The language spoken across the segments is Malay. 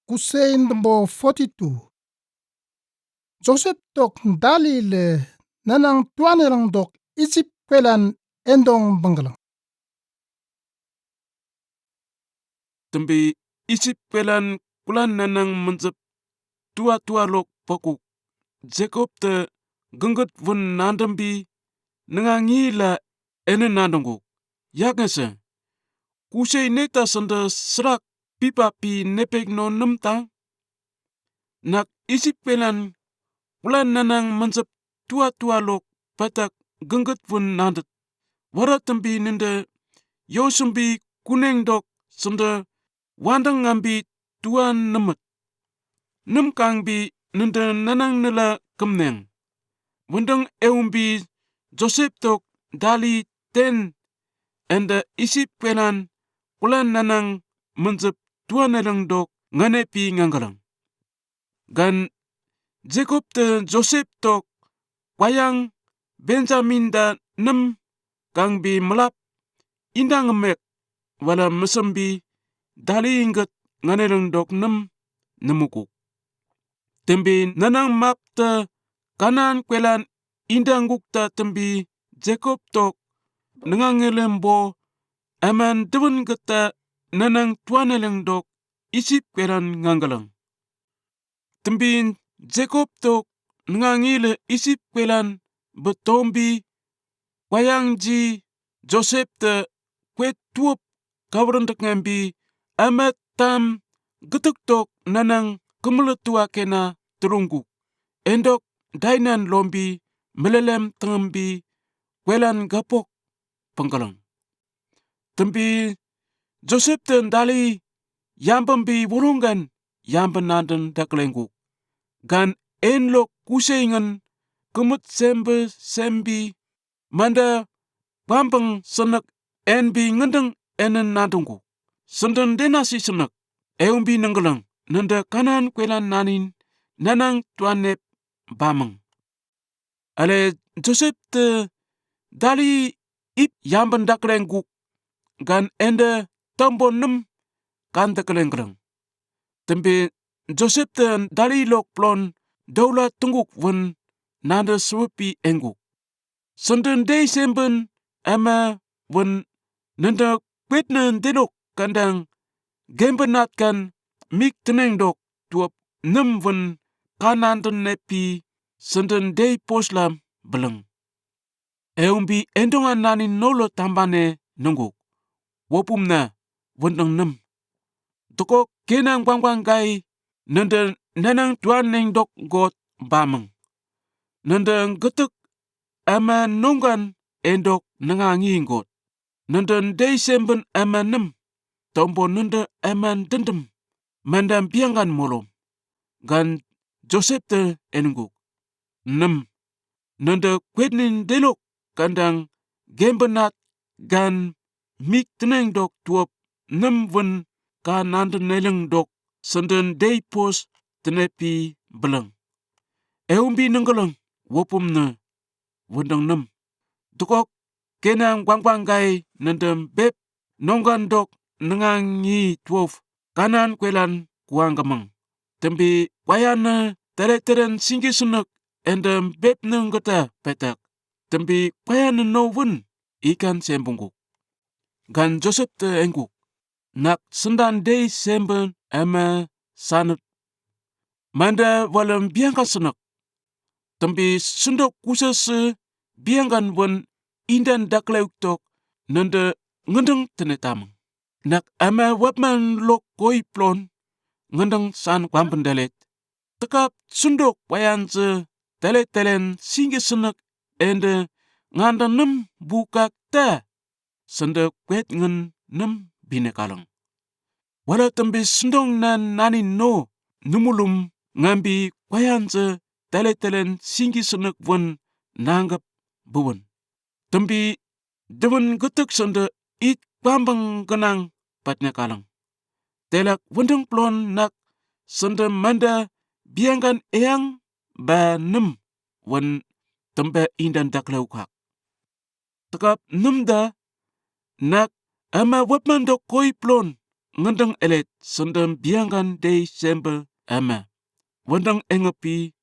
Kusei number 42. Joseph tok dali le nanang tuanelang dok isip kwelan endong banggalang. Tembi isip pelan kulan nanang menjep tua lok pokuk. Jacob te gengget vun nandambi nengangi la ene nandongu. Yaknese, kusei neta sende serak pipa pi nepek no nemtang. Nak isip pelan kulan nanang menjep tua lok patak gengget vun nandet. Wara tembi nende yosumbi kuneng dok sende wandang ngambi tuan nemet. Nem kang bi nende nanang nela kemneng. Wendeng eumbi Joseph tok dali ten enda isip pelan kulan nanang menjep tuan eleng dok ngane pi nganggalang. Gan Jacob te Joseph tok wayang Benjamin da nem kang bi melap indang emek wala mesembi dali inget nganeleng dok nem nemukuk. Tembi nanang map te kanan kwelan indang gukta tembi Jacob tok nengangelem bo aman dewen geta nanang tuaneleng dok isip kwelan nganggalang. Tembi Jacob tok nengangile isip kwelan betombi wayang ji Joseph te kwet tuop kawarendak ngambi amat tam getuk tok nanang kemeletua kena terunggu. Endok dainan lombi melelem tengembi kwelan gapok penggalang. Tembi Joseph te dali yambambi wurunggan yambananden daklenggu. Gan enlok kuseingan kemut sembi manda pampeng senek enbi ngendeng enen nadungku. Senden denasi senek eumbi nenggelang nenda kanan kwelan nanin nanang tuanep bameng. Ale Joseph te dali ip yamban daklenggu gan ende tombo nem kan daklenggelang. Tembe Joseph te dali lok plon daulat tungguk wen nanda supi enggu. Senden day semben ama wen nenda kwetne delok kandang gembenat kan mik teneng dok tuop nem wen kananden nepi senden day poslam beleng. Eumbi endongan nani nolo tambane nungguk. Wopumna wendeng nem. Toko kenang bangwang gai nende nanang tuan neng dok got bameng. Nende getuk ama nonggan endok nengangi got. Nende day semben ama nem. Tombo nende aman dendem. Mandam biangan molom. Gan Joseph te enungguk. Nem. Nende kwetnin delok kandang gembenat gan mik teneng dok tuop nem wen ka nanden neleng dok senden day pos tenepi beleng. Eumbi nenggeleng wopumne wendeng nem. Tukok kenang bangwang gai nendem beb nonggan dok nengangi tuof kanan kwelan kuanggameng. Tembi wayana teren singgi senek endem beb nenggeta petak. Tembi wayana no wen ikan sembungkuk. Gan Joseph te engguk. Nak sendan day semben ama sanet. Manda walam biangkan senek. Tembi sendok kusese biangkan wen indan dakleuk tok nende ngendeng tenetameng. Nak ama wapman lok koi plon ngendeng san kwampen dalet. Tekap sendok wayanse telen singgi senek ende nganda nem bukak ta sende kwet ngen nem binekalang. Wala tembi sendong nan nani no numulum ngambi wayanse telen singgi senek wen nanggap buwen. Tembi dewen getuk sende it kwambeng genang patnya kalang. Telak wendeng plon nak sende manda biangkan eyang ba nem wen tembe indan dakleukak. Tekap nem da nak ama wapman dok koi plon ngendeng elet sendem biangan day sembe ama. Wendeng engepi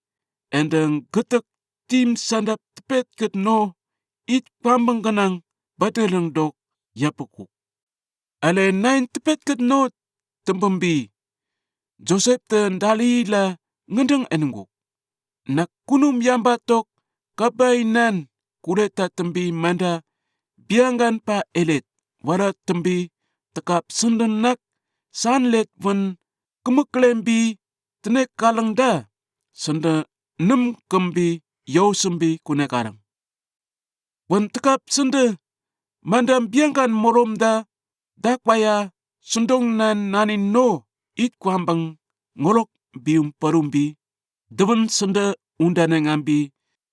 endeng getek tim sandap tepet ket no it pambang ganang bateleng dok yapuku. Ale nain tepet ket no tembembi. Joseph te dalila ngendeng enenguk. Nak kunum yamba tok kabainan kuleta tembi manda biangan pa elet wara tembi tekap senden nak sanlet wen kemeklembi tenek kalang da senda nem kembi yau sembi kune karang. Wen tekap sende mandam biangan morom da dakwaya sendong nan nanin no it kwambang ngolok bium parumbi dewen sende undane ngambi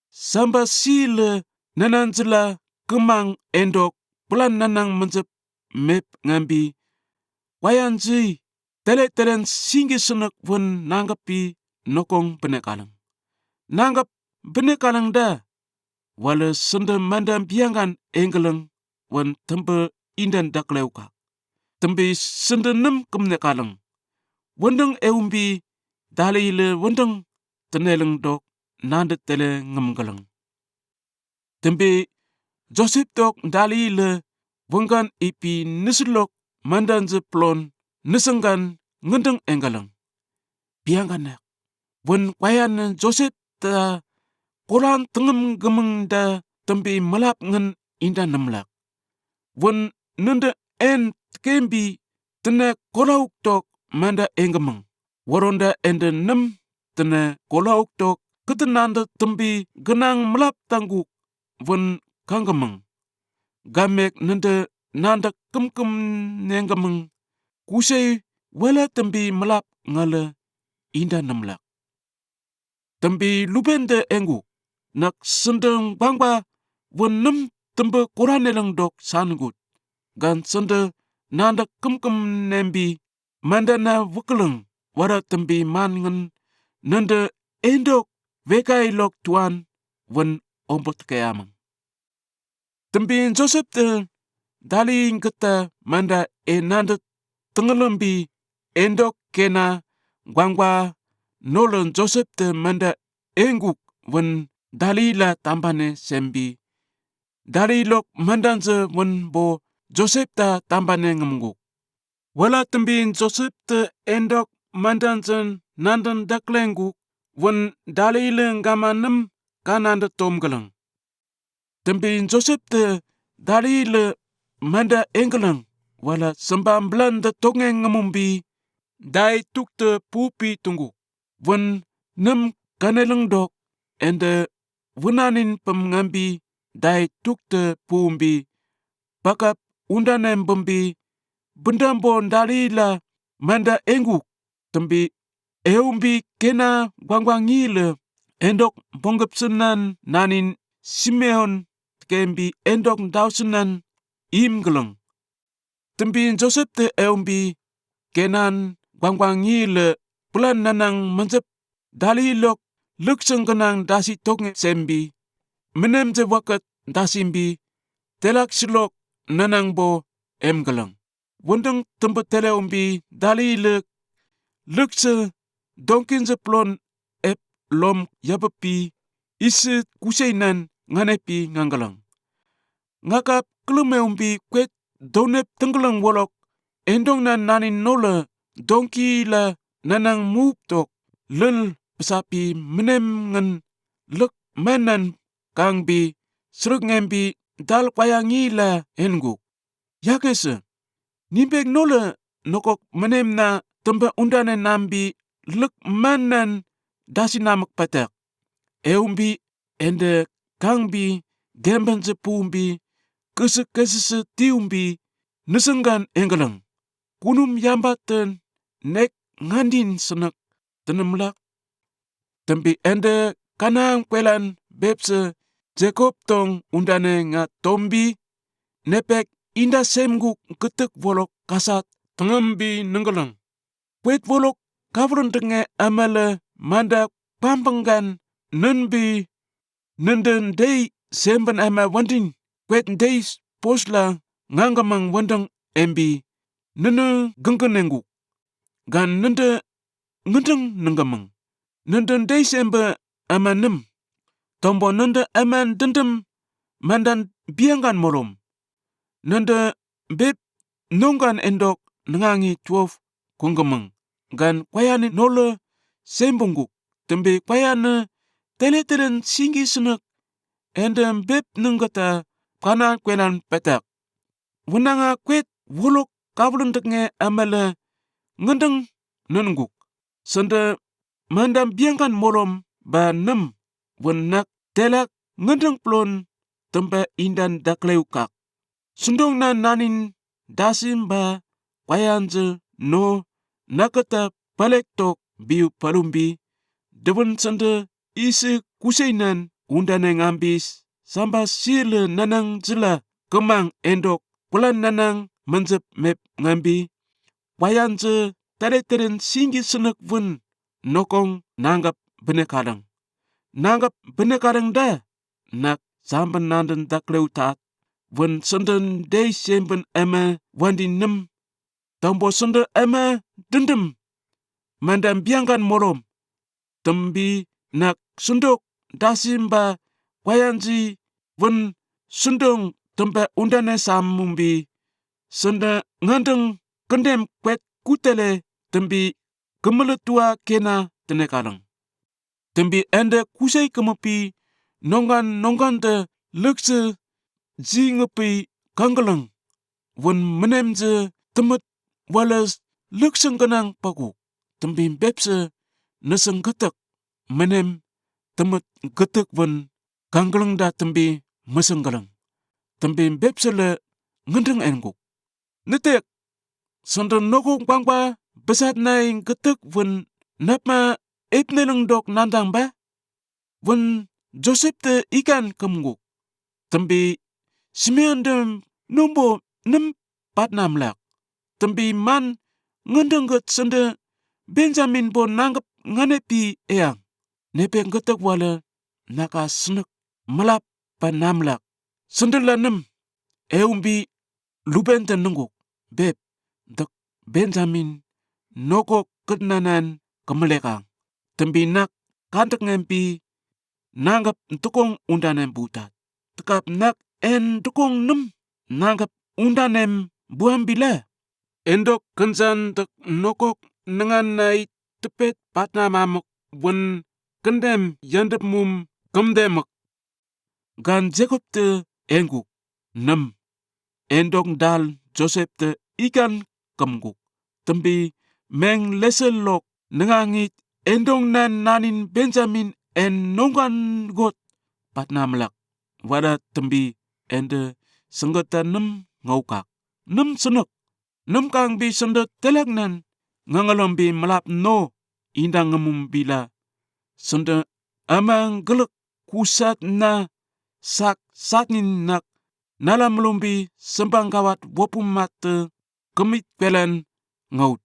samba sile nananjela kemang endok pelan nanang menjep mep ngambi wayanji tele-telen singgi senek wen nanggapi nokong benekalang. Nanggap benekalang da wala sende mandam biangan enggeleng wen tembe indan dakleuka. Tembe sende nem kemnekalang. Wendeng eumbi dalile wendeng teneleng dok nandet tele ngemgeleng. Tembe Joseph tok dalile wenggan ipi niselok mandanje plon nisenggan ngendeng enggeleng. Bianganak. Wen wayan Joseph ta koran tengem gemeng da tembe melap ngen indan nemlak. Wen nende en kembi tene kolauk tok manda engemeng. Waronda ende nem tene kolauk tok ketenanda tembi genang melap tangguk wen kangemeng. Gamek nende nanda kem nengemeng kusei wala tembi melap ngale indan nemlak. Tembi lubende enggu nak sendeng bangba wen nem tembe koraneleng dok sangut. Gan sende nanda kem nembi mandana wukeleng wara tembi mangen nende endok wekai lok tuan wen ombot keamang. Tembi Joseph te dali ngeta manda nanda tengelembi endok kena gwangwa nolon Joseph te manda enguk wen dalila tambane sembi. Dali lok mandanje wen bo Joseph ta tambane ngemguk. Wala tembi Joseph te endok mandanjen nandan daklenguk wen dalile ngamanem kananda tomgeleng. Tembi Joseph te dalile manda enggeleng wala sembam belanda tongeng ngemumbi dai tukte pupi tunggu. Wen nem kaneleng dok ende wenanin pemngambi dai tukte pumbi bakap undanem bembi bendambo dalila manda enguk tembi eumbi kena gwangwangile endok bonggep senan nanin Simeon kembi endok dausenan imgeleng. Tembi Joseph te eumbi kenan gwangwangile pelan nanang menjep dalilok lukseng kenang dasi tonge sembi menem je wakat dasimbi telak silok nanang bo emgeleng. Wendeng tembe tele umbi dalile lukse donkin je plon ep lom yabepi isi kuseinan nganepi nganggelang. Ngakap kelume umbi kwet donep tenggelang wolok endong nan nanin nola donki la nanang mup tok lel pesapi menem ngen lek manan kangbi seruk ngembi dal kwayangi la enguk. Yakese nimbek nola nokok menem na temba undane nambi lek manan dasi namak patak. Eumbi ende kangbi gemben sepumbi kese tiumbi nesenggan enggeleng. Kunum yambaten nek ngandin senek tenemlak. Tembi ende kanang kwelan bepse Jacob tong undane nga tombi nepek inda semguk ketek wolok kasat tengembi nenggeleng. Kwet wolok kavron tenge amale manda pambenggan nenbi nenden day semben ama wanding kwet day posla ngangamang wandeng embi nene gengkenenggu, gan nende ngedeng nenggameng. Nende Desember ama 6, tombo nende aman dendem mandan biangan molom. Nende beb nonggan endok nengangi 12 kunggemeng, gan kwayane nole sembungguk, tembe kwayane tele-telen singgi senek, endem beb nenggata kana kwenan petak. Wenanga kwet wolok kavlendeknge amale ngedeng nenengguk. Sende mandam biangan molom ba 6 wenak telak ngedeng plon tempe indan dakleukak. Sundong na nanin dasim ba kwayanje no nakata palektok biu palumbi dewen sende isi kuseinan undane ngambis samba sile nanang jela kemang endok pulan nanang menjep mep ngambi kwayanje tare-taren singgi senek wen nokong nanggap benekadang. Nanggap benekadang da nak samban nanden dakleutat wen senden Desember ama wandi 6 tombo sende ama dendem mandam biangan molom tembi nak sundok dasimba kwayanji wen sundong tempe undane samumbi sende ngandeng kendem kwet kutele tembi kemeletua kena tenekadang. Tembi ende kusei kemepi nonggan te lekse ji ngepi kanggeleng wen menemje temet wales lekseng kenang paguk. Tembi bepse neseng getek menem temet getek wen kanggeleng da tembi mesenggeleng. Tembi bepse le ngendeng enguk. Netek sende nokong bangba besat naing getek wen napma epneleng dok nandang ba wen Joseph te ikan kemguk. Tembi Simeon dem nombo 6 patnam lak. Tembi man ngendengget sende Benjamin bo nanggap nganepi eyang. Nepek getek wala naka senek melap panamlak. Sende la 6 eumbi Luben te nengguk. Beb dek Benjamin nokok ketnanan kemelekang. Tembi nak kantek ngempi nanggap tukong undanem butat. Tekap nak en tukong 6 nanggap undanem buam bila. Endok kensan tek nokok nengan nai tepet patna mamuk wen kendem yandep mum kemdemek. Gan Jacob te enguk 6 endok dal Joseph te ikan kemguk. Tembi meng lesel lok nengangit endong nan nanin Benjamin en nonggan got patna melak. Wada tembi ende senggeta 6 ngaukak. 6 senek. 6 kang bi sende telak nan ngangalom bi melap no indang ngemum bila. Sende amang gelek kusat na sak satnin nak nalam melumbi sembang kawat wopum mate kemit pelan ngaut.